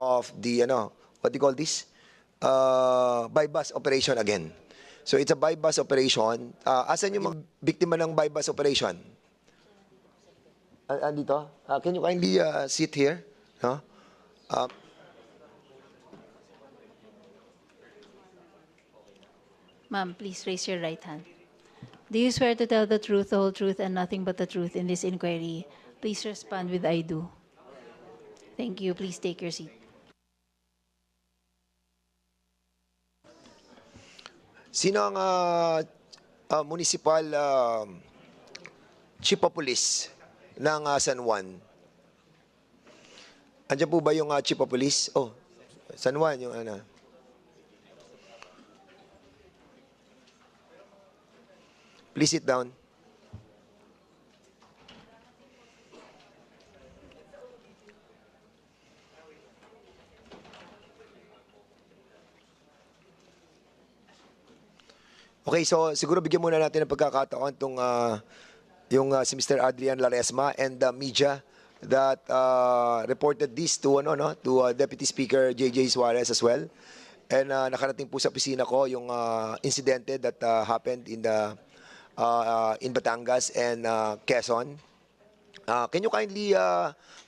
of the what do you call this? Bypass operation again. So it's a bypass operation. Asan yung mga biktima ng bypass operation? Andito? Can you kindly sit here? No? Ma'am, please raise your right hand. Do you swear to tell the truth, the whole truth, and nothing but the truth in this inquiry? Please respond with I do. Thank you. Please take your seat. Sino ang municipal chief of police ng San Juan? Andiyan po ba yung chief of police? Oh, San Juan yung ano. Please sit down. Okay, so siguro bigyan muna natin ng pagkakataon itong si Mr. Adrian Laresma and the media that reported this to Deputy Speaker JJ Suarez as well. And nakarating po sa opisina ko yung incidente that happened in Batangas and Quezon. Can you kindly,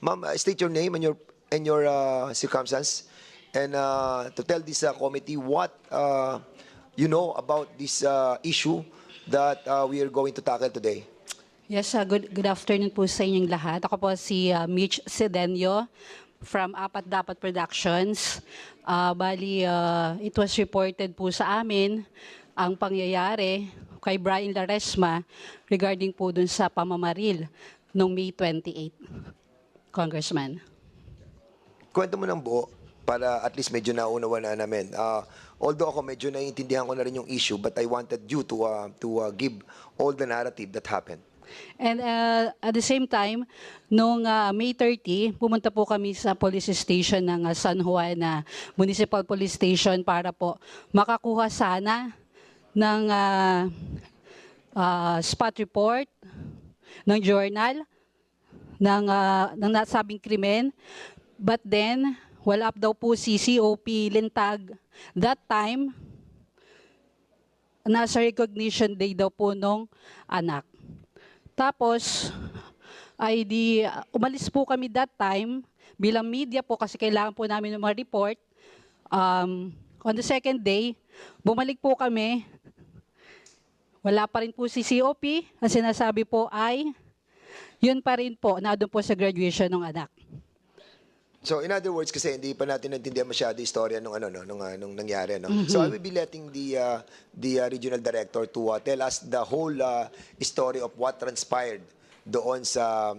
ma'am, state your name and your circumstance, and to tell this committee what you know about this issue that we are going to tackle today. Yes, good afternoon po sa inyong lahat. Ako po si Mitch Sedenio from Apat Dapat Productions. It was reported po sa amin ang pangyayari kay Brian Laresma regarding po dun sa pamamaril noong May 28, Congressman. Kwento mo ng buo para at least medyo naunawa na namin. Although ako medyo naiintindihan ko na rin yung issue, but I wanted you to give all the narrative that happened. And at the same time, noong May 30, pumunta po kami sa police station ng San Juan na Municipal Police Station para po makakuha sana ng spot report, ng journal, ng nasabing krimen. But then, wala daw po si COP Lintag. That time, nasa recognition day daw po nung anak. Tapos, umalis po kami that time bilang media po kasi kailangan po namin ng mga report. On the second day, bumalik po kami. Wala pa rin po si COP. Ang sinasabi po ay, yun pa rin po, na doon po sa graduation ng anak. So in other words, kasi hindi pa natin naintindihan masyado yung istorya nung nangyari, no? So I will be letting the regional director to tell us the whole story of what transpired doon sa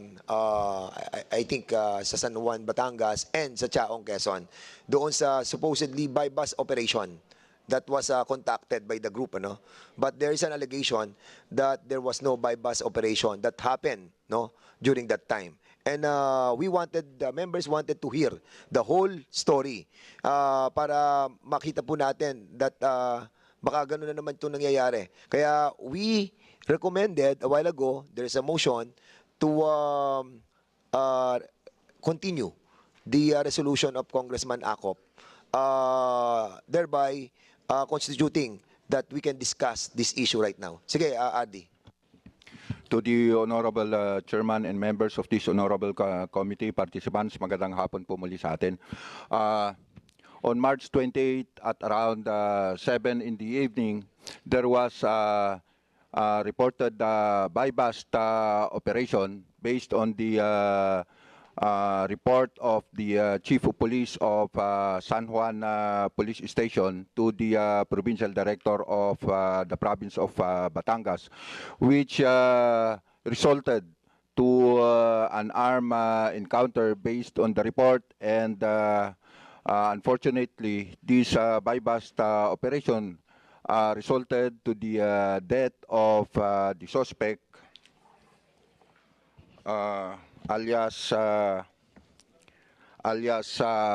I think sa San Juan, Batangas and sa Chaong, Quezon. Doon sa supposedly bypass operation that was contacted by the group, no? But there is an allegation that there was no bypass operation that happened, no, during that time. And the members wanted to hear the whole story para makita po natin that baka gano'n na naman itong nangyayari. Kaya we recommended a while ago, there's a motion to continue the resolution of Congressman Acop, thereby constituting that we can discuss this issue right now. Sige, Adi. To the Honorable Chairman and members of this Honorable Committee, participants, magandang hapon po muli sa atin. On March 28 at around 7 in the evening, there was reported bypass operation based on the report of the Chief of Police of San Juan Police Station to the Provincial Director of the province of Batangas, which resulted to an armed encounter based on the report, and unfortunately, this bypass operation resulted to the death of the suspect, alias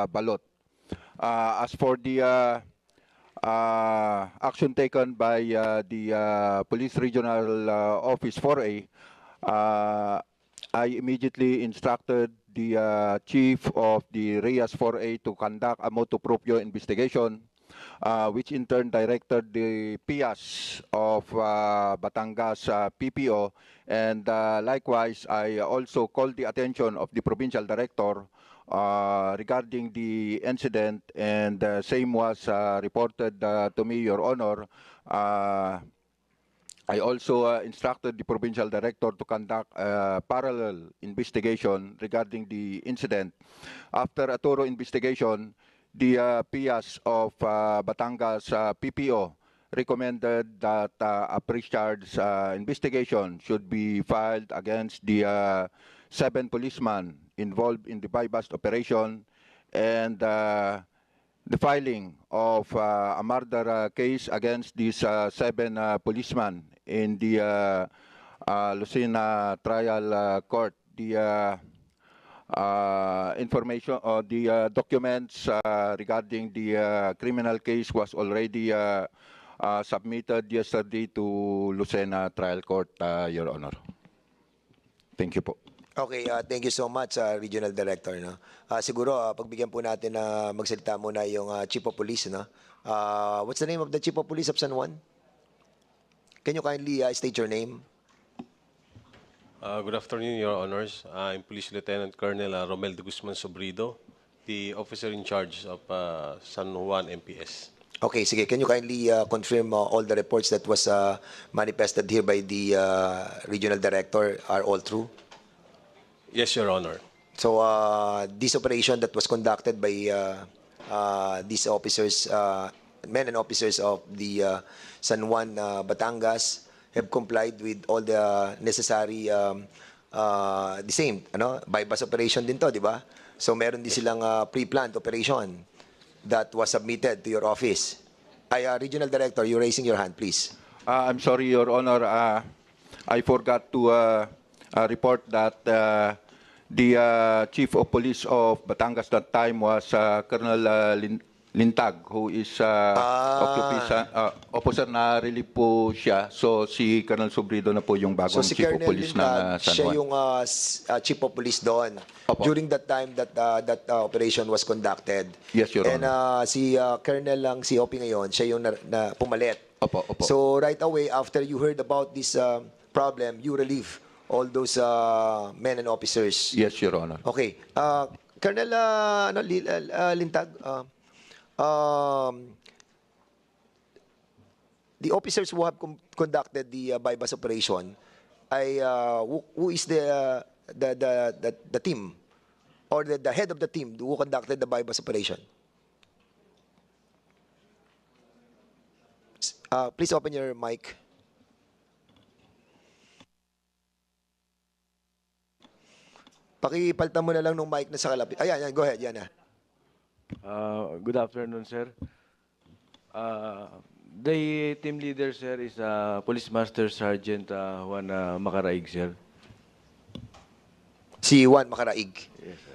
Balot. As for the action taken by the Police Regional Office 4A, I immediately instructed the chief of the RIAS 4A to conduct a motu proprio investigation, which in turn directed the PIAS of Batangas PPO. And likewise, I also called the attention of the provincial director regarding the incident, and same was reported to me, Your Honor. I also instructed the provincial director to conduct a parallel investigation regarding the incident. After a thorough investigation, the PIAS of Batangas PPO recommended that a pre-charge investigation should be filed against the 7 policemen involved in the buy-bust operation, and the filing of a murder case against these 7 policemen in the Lucena Trial Court. The information or the documents regarding the criminal case was already submitted yesterday to Lucena Trial Court, Your Honor. Thank you po. Okay, thank you so much, Regional Director. No? Siguro, pagbigyan po natin na magsalita muna yung Chief of Police. No? What's the name of the Chief of Police of San Juan? Can you kindly state your name? Good afternoon, Your Honors. I'm Police Lieutenant Colonel Romel de Guzman Sobrido, the officer in charge of San Juan MPS. Okay, sige. Can you kindly confirm all the reports that was manifested here by the Regional Director are all true? Yes, Your Honor. So, this operation that was conducted by these officers, men and officers of the San Juan, Batangas, have complied with all the necessary, the same, ano, bypass operation din to, di ba? So, meron din silang pre-planned operation that was submitted to your office. Regional Director, you're raising your hand, please. I'm sorry, Your Honor. I forgot to report that the Chief of Police of Batangas that time was Colonel Lintag, who is officer na relieve po siya. So si Colonel Sobrido na po yung bagong si Chief of Colonel Police Lintag, ng San siya Juan. yung Chief of Police doon. Opo. During that time that that operation was conducted. Yes, Your And si Colonel lang si OP ngayon, siya yung na pumalit. Opo, opo. So right away after you heard about this problem, you relieve all those men and officers. Yes, Your Honor. Okay. Colonel Lintag, the officers who have conducted the bypass operation, who is the team or the head of the team who conducted the bypass operation? Please open your mic. Pakipaltan mo na lang ng mic na sa kalapit. Ayan, go ahead, yan na. Good afternoon, sir. The team leader, sir, is Police Master Sergeant Juan Macaraig, sir. Si Juan Macaraig. Yes, sir.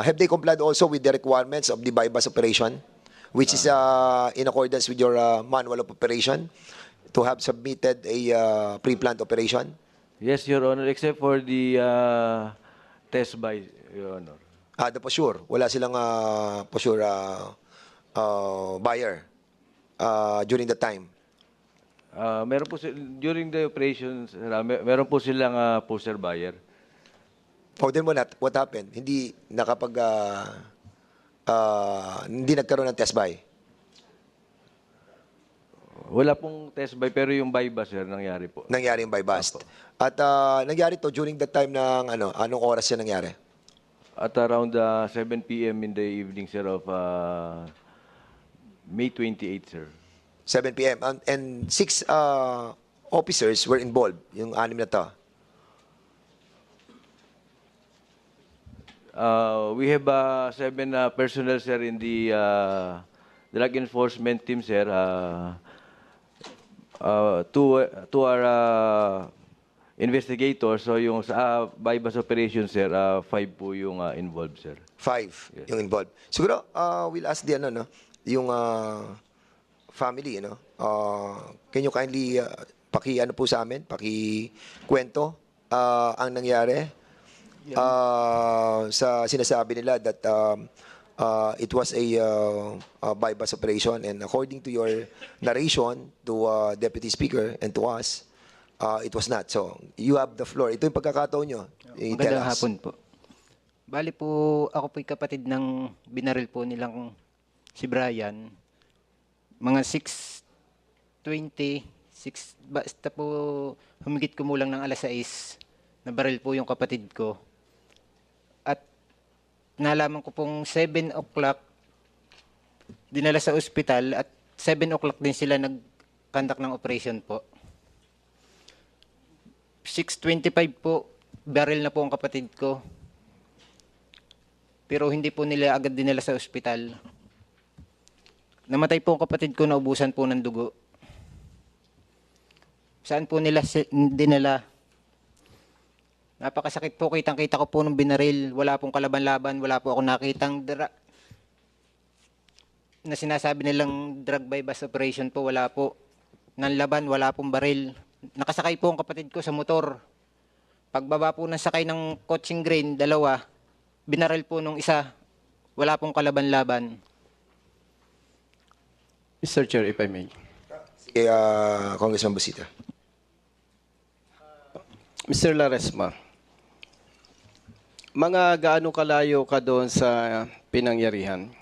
Have they complied also with the requirements of the bypass operation, which is in accordance with your manual of operation, to have submitted a pre-planned operation? Yes, Your Honor, except for the test by, Your Honor. The posure. Wala silang posure buyer during the time. Meron po during the operations, meron po silang poster buyer. Oh, then what happened? Hindi hindi nagkaroon ng test buy. Wala pong test buy, pero yung buy ba, sir, nangyari po. Nangyari yung buy bust. At nangyari to during the time ng anong oras yan nangyari? At around 7 p.m. in the evening, sir, of May 28, sir. 7 p.m. And 6 officers were involved, yung 6 na to. We have 7 personnel, sir, in the drug enforcement team, sir. Two are investigators. So yung sa bypass operation, sir, 5 po yung involved, sir. 5 Yes. yung involved. Siguro, we'll ask the yung family, can you kindly paki po sa amin, paki kwento ang nangyari? sa sinasabi nila that it was a bypass operation, and according to your narration to Deputy Speaker and to us, it was not. So, you have the floor. Ito yung pagkakataon nyo. Tell Magandang us. hapon po. Bali po, ako po'y kapatid ng binaril po nilang si Brian. Mga 6:20, basta po humigit kumulang ng alas 6, nabaril po yung kapatid ko. At nalaman ko pong 7 o'clock, dinala sa ospital at 7 o'clock din sila nag-conduct ng operation po. 6:25 po, baril na po ang kapatid ko. Pero hindi po nila agad dinala sa ospital. Namatay po ang kapatid ko, naubusan po ng dugo. Saan po nila dinala? Napakasakit po, kitang-kita ko po nung binaril. Wala pong kalaban-laban, wala po ako nakitang na sinasabi nilang drug bypass operation po, wala po. Nanlaban, wala pong baril. Nakasakay po ang kapatid ko sa motor. Pagbaba po ng sakay ng coaching green, 2, binaril po nung isa, wala pong kalaban-laban. Mr. Chair, if I may. Sige, Congressman Busita. Mr. Laresma, mga gaano kalayo ka doon sa pinangyarihan?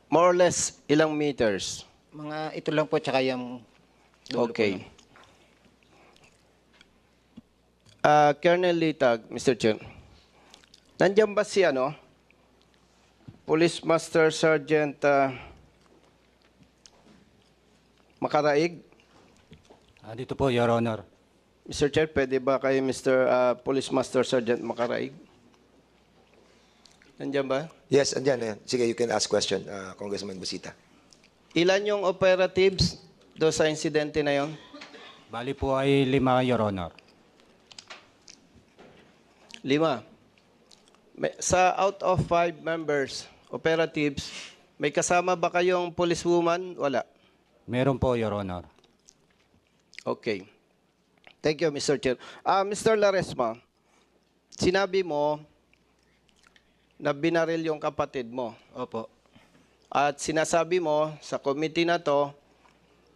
More or less, ilang meters? Mga ito lang po, tsaka yung dulo po Okay. lang. Colonel Litag, Mr. Chair, nandiyan ba si Police Master Sergeant Makaraig? Dito po, Your Honor. Mr. Chair, pwede ba kay Mr. Police Master Sergeant Makaraig? Nandiyan ba? Yes, andyan. Sige, you can ask question, Congressman Busita. Ilan yung operatives do sa insidente na yon? Bali po ay 5, Your Honor. 5. Sa out of 5 members, operatives, may kasama ba kayong policewoman? Wala. Meron po, Your Honor. Okay. Thank you, Mr. Chair. Mr. Laresma, sinabi mo na binaril yung kapatid mo. Opo. At sinasabi mo sa committee na to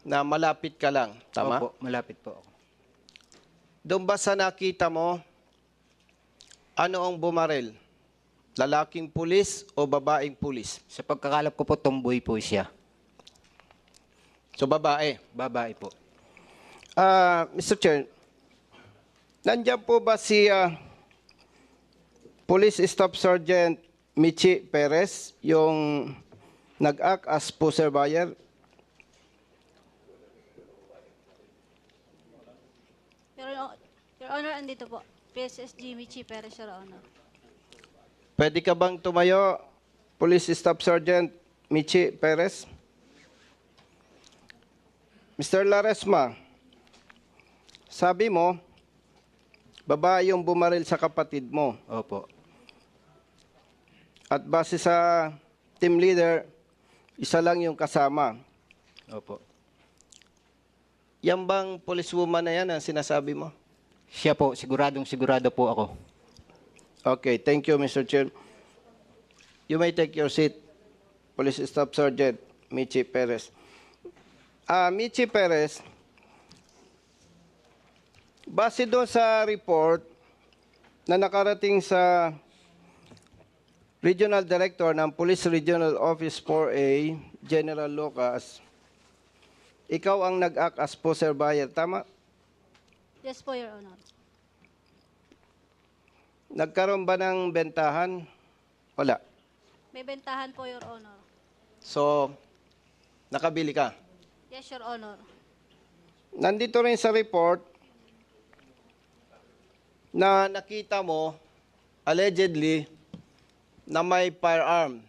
na malapit ka lang. Tama? Opo, malapit po ako. Doon ba sa nakita mo, ano ang bumaril? Lalaking pulis o babaeng pulis? Sa pagkakalap ko po, tomboy po siya. So, babae. Babae po. Mr. Chair, nandiyan po ba si Police Staff Sergeant Michi Perez, yung nag-act as pusher buyer? Your Honor, andito po. PSSG Michi Perez, Your Honor. Pwede ka bang tumayo, Police Staff Sergeant Michi Perez? Mr. Laresma, sabi mo, babae yung bumaril sa kapatid mo. Opo. At base sa team leader, isa lang yung kasama. Opo. Yan bang policewoman na yan ang sinasabi mo? Siya po, sigurado po ako. Okay, thank you, Mr. Chair. You may take your seat, Police Staff Sergeant Michi Perez. Michi Perez, base doon sa report na nakarating sa Regional Director ng Police Regional Office 4A, General Lucas, ikaw ang nag-act as pusher buyer, tama? Yes po, Your Honor. Nagkaroon ba ng bentahan? Wala. May bentahan po, Your Honor. So, nakabili ka? Yes, Your Honor. Nandito rin sa report na nakita mo, allegedly, na may firearm.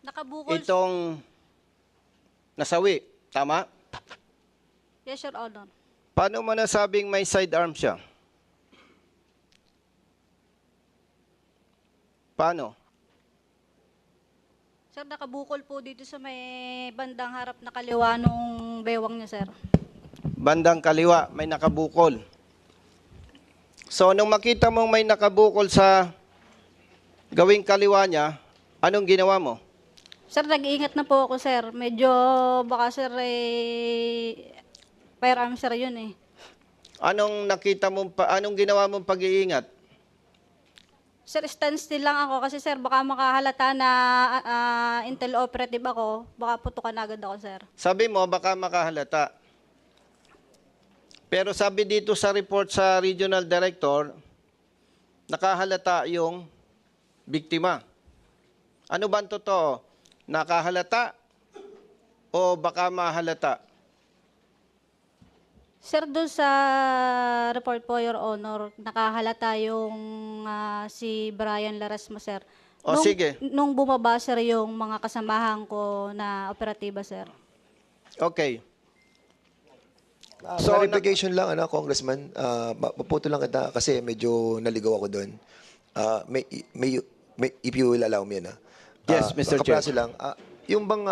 Nakabukol. Itong nasawi, tama? Yes, Your Honor. Paano mo nasabing may sidearm siya? Paano? Sir, nakabukol po dito sa may bandang harap na kaliwa nung bewang niya, sir. Bandang kaliwa, may nakabukol. So, nung makita mong may nakabukol sa gawing kaliwa niya, anong ginawa mo? Sir, nag-iingat na po ako, sir. Medyo baka, sir, firearm, sir, yun eh. Anong nakita mo, anong ginawa mong pag-iingat? Sir, standstill lang ako kasi, sir, baka makahalata na intel operative ako. Baka putukan agad ako, sir. Sabi mo, baka makahalata. Pero sabi dito sa report sa regional director, nakahalata yung biktima. Ano ba ang totoo? Nakahalata o baka mahalata? Sir, doon sa report po, Your Honor, nakahalata yung si Brian Laresma, sir. O, sige. Nung bumaba, sir, yung mga kasamahan ko na operatiba, sir. Okay. So, So, clarification lang, Congressman. Maputo lang kita kasi medyo naligaw ako doon. If you will allow me, Yes, Mr. Chair. Kapraso lang. Yung bang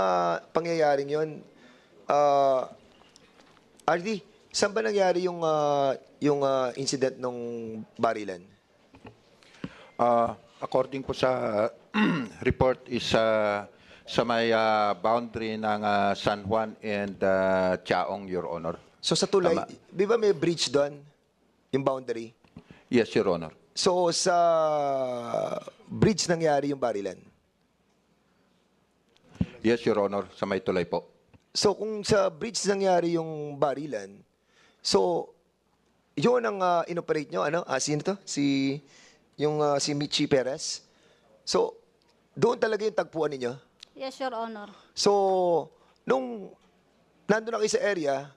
pangyayaring yun, RD, saan ba nangyari yung incident nung barilan? According po sa report is sa may boundary ng San Juan and Chaong, Your Honor. So sa tulay, Tama. di ba may breach doon? Yung boundary? Yes, Your Honor. So sa bridge nangyari yung barilan? Yes, Your Honor, sa may tulay po. So kung sa bridge nangyari yung barilan, so yun ang inoperate nyo, sino to? Si Michi Perez. So doon talaga yung tagpuan ninyo. Yes, Your Honor. So nung nandun na kayo sa area,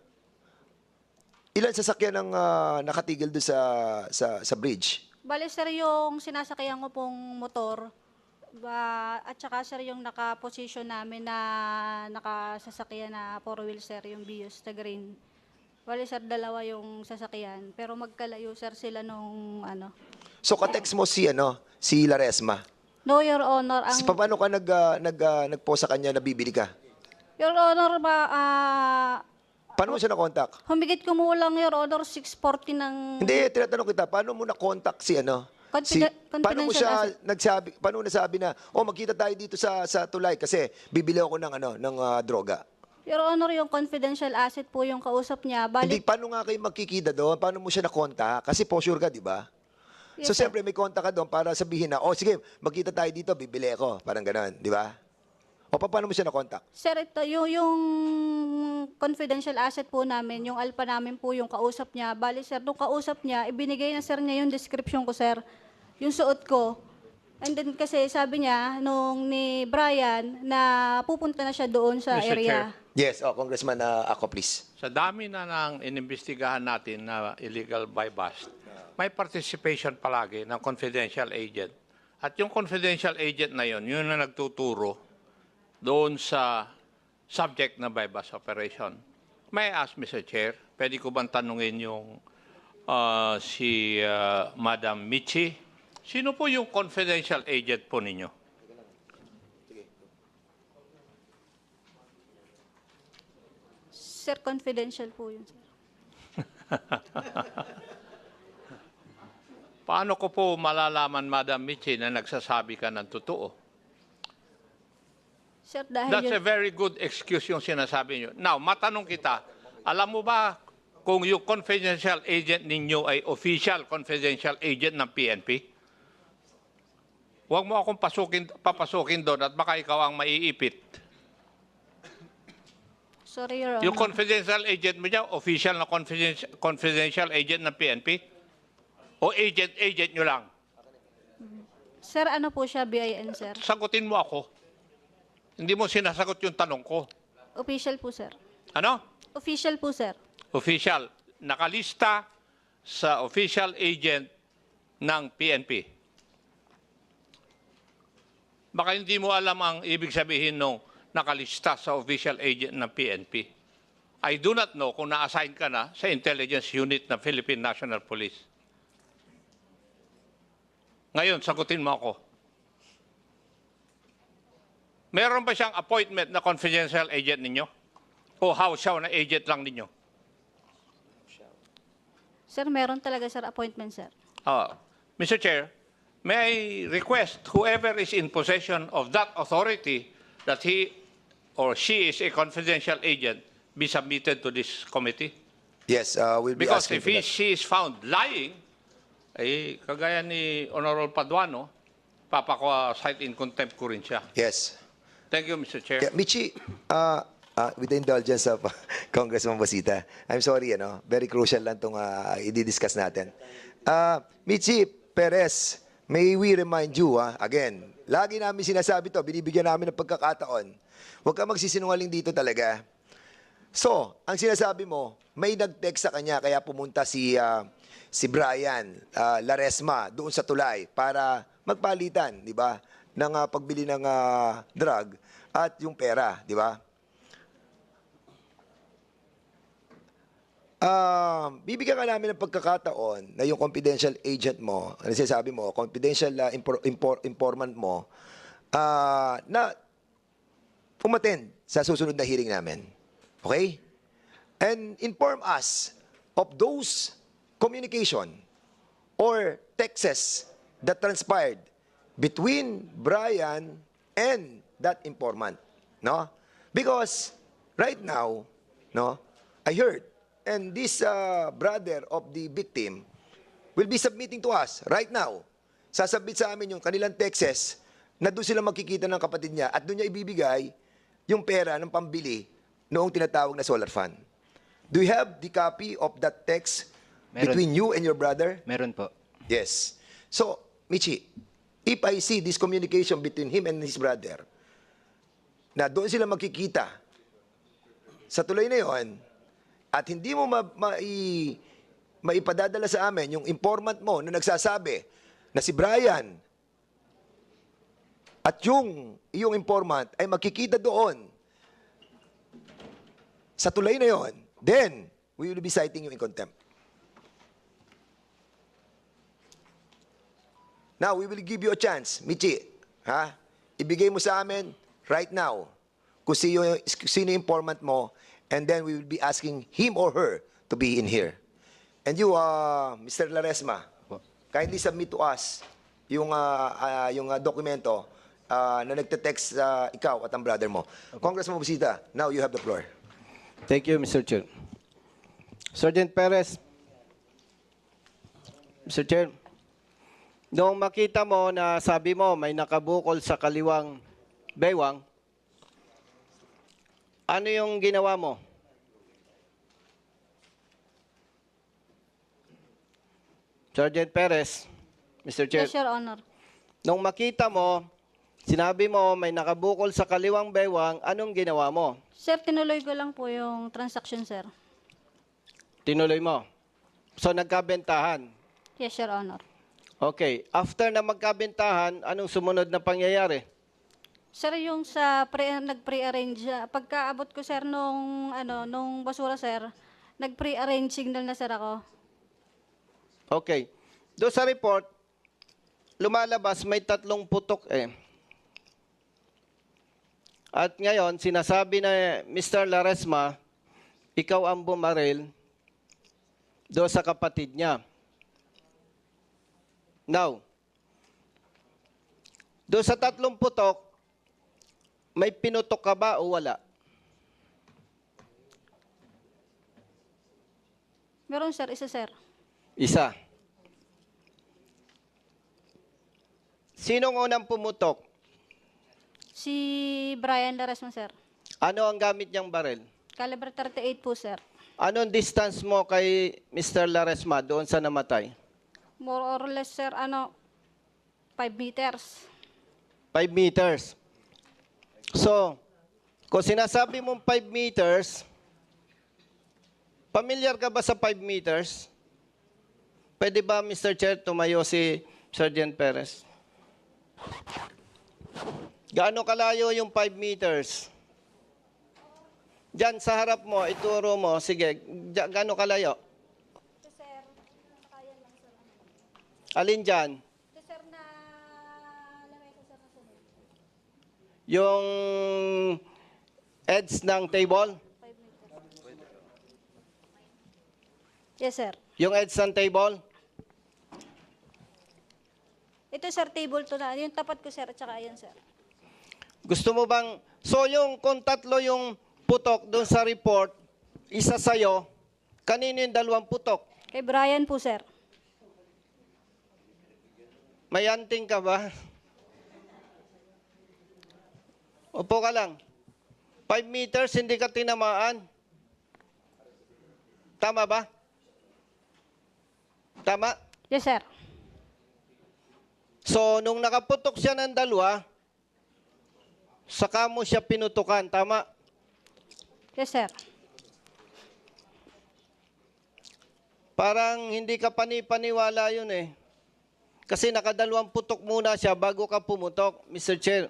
ilan sasakyan ang nakatigil doon sa bridge? Bale, sir, yung sinasakyan ko pong motor, at saka, sir, yung naka-position namin na nakasasakyan na 4-wheel, sir, yung Vios, the green. Bale, sir, dalawa yung sasakyan. Pero magkalayo, sir, sila nung So katext mo si Laresma. No, Your Honor. Paano ka nag-post sa kanya na bibili ka? Your Honor, Paano mo siya na-contact? humigit kumulang, Your Honor, 640 ng... Hindi, tinatanong kita, paano mo na-contact si paano mo siya nagsabi, paano mo nasabi na, magkita tayo dito sa tulay kasi bibili ako ng droga. Your Honor, yung confidential asset po yung kausap niya. Hindi, Balik, paano nga kayo magkikita doon? Paano mo siya na-contact? Kasi po sure ka, di ba? Yes, So, sir. siyempre, may contact ka doon para sabihin na, sige, magkita tayo dito, bibili ako. Parang gano'n, di ba? O, paano mo siya na-contact? Sir, ito, yung confidential asset po namin, yung alpha namin po yung kausap niya. Bali, sir, nung kausap niya, ibinigay na, sir, niya yung description ko, sir. Yung suot ko. And then kasi sabi niya, nung ni Brian, na pupunta na siya doon sa Mr. area. Yes, Congressman, ako please. Sa dami na ng inimbestigahan natin na illegal buy bust, may participation palagi ng confidential agent. At yung confidential agent na yun na nagtuturo doon sa subject na buy bust operation. May I ask, Mr. Chair, pwede ko bang tanungin yung si Madam Michi? Sino po yung confidential agent po ninyo? Sir, confidential po yun, sir. Paano ko po malalaman, Madam Michi, na nagsasabi ka ng totoo? Sir, dahil That's yun, a very good excuse yung sinasabi nyo. Now, matanong kita, alam mo ba kung yung confidential agent ninyo ay official confidential agent ng PNP? Huwag mo akong papasukin doon at baka ikaw ang maiipit. sorry, Your Honor. Yung confidential agent mo niya, official na confidential agent ng PNP? O agent nyo lang? Sir, ano po siya, BIN, sir? Sagutin mo ako. Hindi mo sinasagot yung tanong ko. Official po, sir. Ano? Official po, sir. Official. Nakalista sa official agent ng PNP. Baka hindi mo alam ang ibig sabihin nung nakalista sa official agent ng PNP. I do not know kung na-assign ka na sa intelligence unit ng Philippine National Police. Ngayon, sagutin mo ako. Meron ba siyang appointment na confidential agent ninyo? O house siya na agent lang ninyo? Sir, meron talaga, sir, appointment, sir. Mr. Chair, may I request whoever is in possession of that authority that he or she is a confidential agent be submitted to this committee? Yes, we'll be Because asking if for that. she is found lying, eh, kagaya ni Honorable Paduano, papako-cite in contempt ko rin siya. Yes. Thank you, Mr. Chair. Yeah, Michi, with the indulgence of Congressman Bosita, I'm sorry, very crucial lang itong i-discuss natin. Michi Perez, may we remind you, again, lagi namin sinasabi to, binibigyan namin ng pagkakataon. Huwag ka magsisinungaling dito talaga. So, ang sinasabi mo, may nag-text sa kanya, kaya pumunta si Brian Laresma doon sa tulay para magpalitan, di ba, ng pagbili ng drug at yung pera, di ba? Bibigyan ka namin ng pagkakataon na yung confidential agent mo, ano sinasabi mo, confidential informant mo, na umattend sa susunod na hearing namin. Okay? And inform us of those communication or texts that transpired between Brian and that informant. No? Because right now, no, I heard, and this brother of the victim will be submitting to us right now. Sasabit sa amin yung kanilang texts na doon sila makikita ng kapatid niya at doon niya ibibigay yung pera ng pambili noong tinatawag na solar fund. Do you have the copy of that text between you and your brother? Meron po. Yes. So, Michi, if I see this communication between him and his brother, na doon sila makikita sa tulay na yon, at hindi mo maipadadala sa amin yung informant mo na nagsasabi na si Brian at yung informant ay makikita doon sa tulay na yon, then we will be citing you in contempt. Now, we will give you a chance, Michi. Ibigay mo sa amin right now kung sino yung informant mo, and then we will be asking him or her to be in here. And you, Mr. Laresma, kindly submit to us yung dokumento na nagte-text ikaw at ang brother mo. Congressman Busita, now you have the floor. Thank you, Mr. Chair. Sergeant Perez, Mr. Chair, noong makita mo na sabi mo may nakabukol sa kaliwang baywang, ano yung ginawa mo? Sergeant Perez, Mr. Chair. Yes, Your Honor. Nung makita mo, sinabi mo may nakabukol sa kaliwang baywang, anong ginawa mo? Sir, tinuloy ko lang po yung transaction, sir. Tinuloy mo. So nagkabentahan. Yes, Your Honor. Okay. After na magkabentahan, anong sumunod na pangyayari? Sir, yung sa nag-pre-arrange, pagkaabot ko, sir, nung basura, sir, nag-pre-arrange signal na, sir, ako. Okay. Doon sa report, lumalabas may 3 putok eh. At ngayon, sinasabi na Mr. Laresma, ikaw ang bumaril doon sa kapatid niya. Now, doon sa 3 putok, may pinutok ka ba o wala? Meron, sir, isa, sir. Isa. Sinong unang pumutok? Si Brian Laresma, sir. Ano ang gamit niyang baril? Caliber 38 po, sir. Anong distance mo kay Mr. Laresma doon sa namatay? More or less, sir, 5 meters. 5 meters. So, kung sinasabi mong 5 meters, familiar ka ba sa 5 meters? Pwede ba, Mr. Chair, tumayo si Sergeant Perez? Gaano kalayo yung 5 meters? Diyan sa harap mo, ituro mo. Sige, gaano kalayo? Alin dyan? Yung edge ng table? Yes, sir. Yung edge ng table? Ito, sir, table to na. Yung tapat ko, sir, at saka yan, sir. Gusto mo bang, so yung kung tatlo yung putok doon sa report, isa sa'yo, kanino yung 2 putok? Kay Brian po, sir. May anting ka ba? Upo ka lang. 5 meters, hindi ka tinamaan. Tama ba? Tama? Yes, sir. So, nung nakaputok siya ng 2, saka mo siya pinutukan. Tama? Yes, sir. Parang hindi ka panipaniwala yun eh. Kasi naka2 putok muna siya bago ka pumutok, Mr. Chair.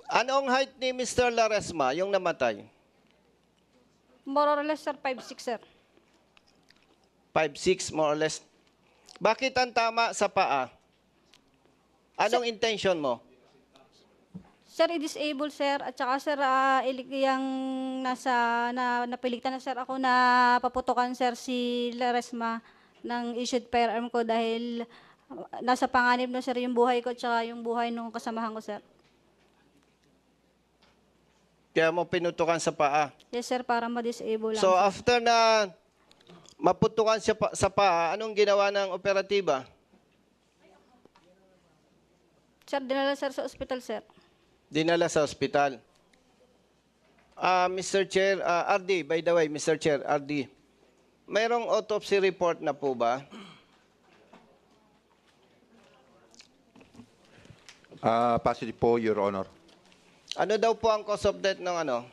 Anong height ni Mr. Laresma, yung namatay? More or less, sir, 5'6", sir. 5'6", more or less. Bakit ang tama sa paa? Anong intention mo? Sir, i-disable, sir. At saka, sir, yung napilitan na, sir, ako na paputukan, sir, si Laresma ng issued firearm ko dahil nasa panganib na, sir, yung buhay ko at saka yung buhay ng kasamahan ko, sir. Kaya mo pinutukan sa paa. Yes, sir, para ma-disable lang. So, sir. after na maputukan siya sa paa, anong ginawa ng operatiba? Sir, dinala, sir, sa ospital, sir. Dinala sa ospital. Mr. Chair, RD, by the way, Mr. Chair, RD, mayroong autopsy report na po ba? Positive po, Your Honor. Ano daw po ang cause of death ng ano?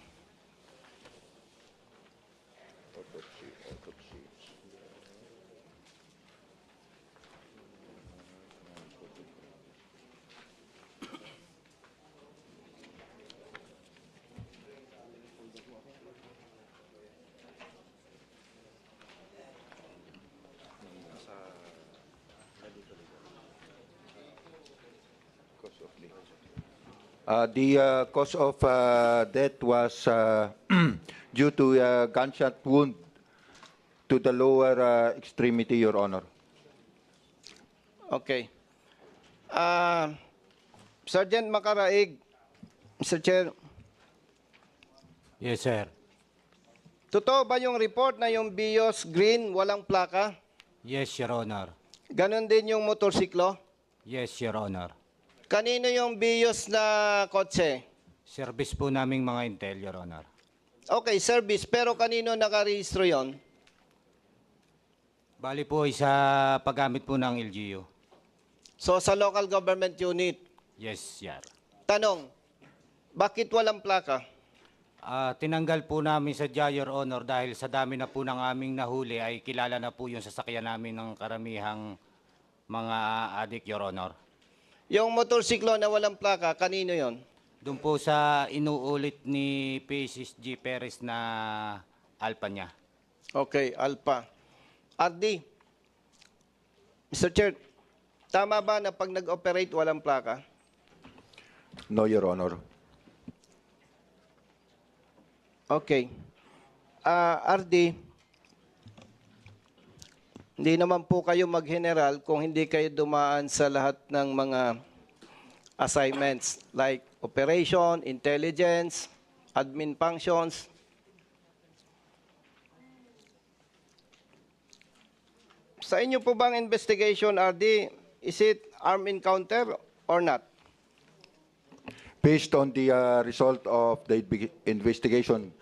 The cause of death was due to a gunshot wound to the lower extremity, Your Honor. Okay. Sergeant Makaraig, Mr. Chair, Yes, sir. totoo ba yung report na yung Bios Green walang plaka? Yes, Your Honor. Ganon din yung motorsiklo? Yes, Your Honor. Kanino yung Bios na kotse? Service po naming mga intel, Your Honor. Okay, service. Pero kanino nakarehistro yon? Bali po, isa paggamit po ng LGU. So, sa local government unit. Yes, sir. Tanong, bakit walang plaka? Tinanggal po namin sa Your Honor dahil sa dami na po ng aming nahuli ay kilala na po yung sasakyan namin ng karamihang mga adik, Your Honor. Yung motorsiklo na walang plaka, kanino yon? Doon po sa inuulit ni Pacis G. Perez na Alpa niya. Okay, Alpha. RD, Mr. Chair, tama ba na pag nag-operate walang plaka? No, Your Honor. Okay. RD, hindi naman po kayo mag-general kung hindi kayo dumaan sa lahat ng mga assignments like operation, intelligence, admin functions. Sa inyo po bang investigation, RD, is it armed encounter or not? Based on the result of the investigation,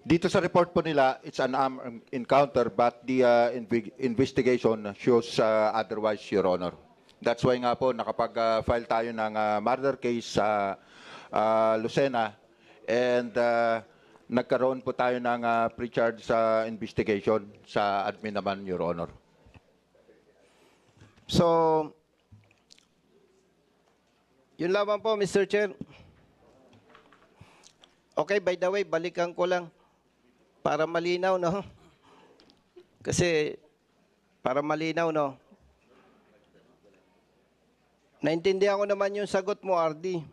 dito sa report po nila, it's an armed encounter, but the investigation shows otherwise, Your Honor. That's why nga po nakapag-file tayo ng murder case sa Lucena, and nagkaroon po tayo ng pre-charge investigation sa admin naman, Your Honor. So, yun lamang po, Mr. Chair. Okay, by the way, balikan ko lang para malinaw, no? Kasi, para malinaw, no? Naintindihan ko naman yung sagot mo, RD.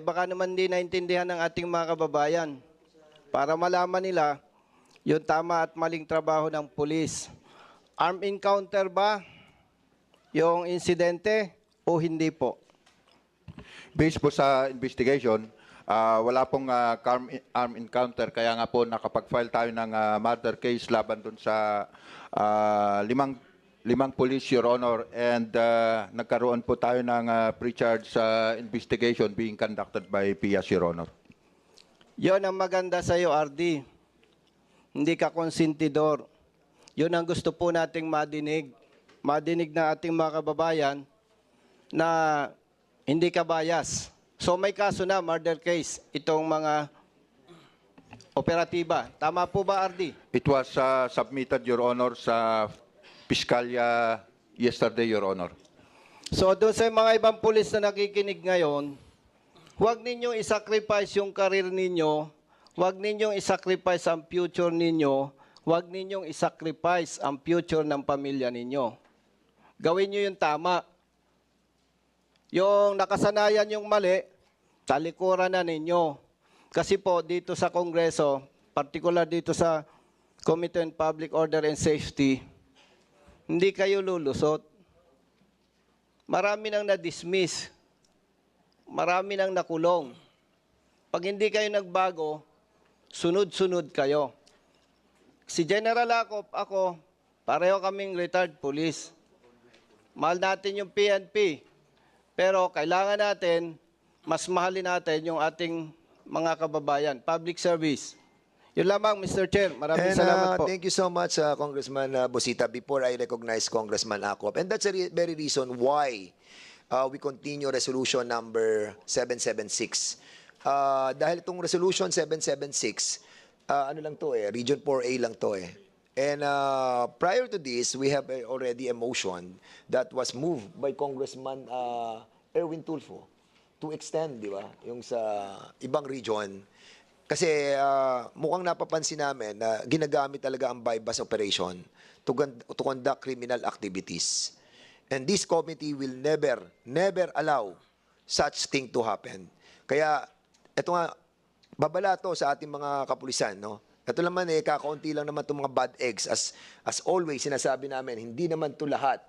Baka naman di naintindihan ng ating mga kababayan. Para malaman nila yung tama at maling trabaho ng pulis. armed encounter ba yung insidente o hindi po? Based po sa investigation, wala pong armed encounter, kaya nga po nakapag-file tayo ng murder case laban dun sa limang police, Your Honor, and nagkaroon po tayo ng pre-charge investigation being conducted by PIAS, Your Honor. Yon ang maganda sa iyo, RD. Hindi ka konsentidor. Yun ang gusto po nating madinig. Madinig na ating mga kababayan na hindi ka bias. So may kaso na, murder case, itong mga operatiba. Tama po ba, RD? It was submitted, Your Honor, sa Piskalya yesterday, Your Honor. So doon sa mga ibang pulis na nakikinig ngayon, huwag ninyong isacrifice yung karir ninyo, huwag ninyong isacrifice ang future ninyo, huwag ninyong isacrifice ang future ng pamilya ninyo. Gawin nyo yung tama. Yung nakasanayan yung mali, talikuran na ninyo. Kasi po dito sa Kongreso, particular dito sa Committee on Public Order and Safety, hindi kayo lulusot. Marami nang na-dismiss. Marami nang nakulong. Pag hindi kayo nagbago, sunod-sunod kayo. Si General ako, pareho kaming retired police. Mahal natin yung PNP. Pero kailangan natin, mas mahalin natin yung ating mga kababayan. Public service. Yun lamang, Mr. Chair. Maraming salamat po. Thank you so much, Congressman Busita. Before I recognize Congressman Acop, and that's the very reason why we continue resolution number 776. Dahil itong resolution 776, ano lang to Region 4A lang to And prior to this, we have already a motion that was moved by Congressman Erwin Tulfo to extend, di ba, yung sa ibang region. Kasi mukhang napapansin namin na ginagamit talaga ang bypass operation to conduct criminal activities. And this committee will never allow such thing to happen. Kaya, ito nga, babala to sa ating mga kapulisan, no? Ito naman kakaunti lang naman itong mga bad eggs. As always, sinasabi namin, hindi naman to lahat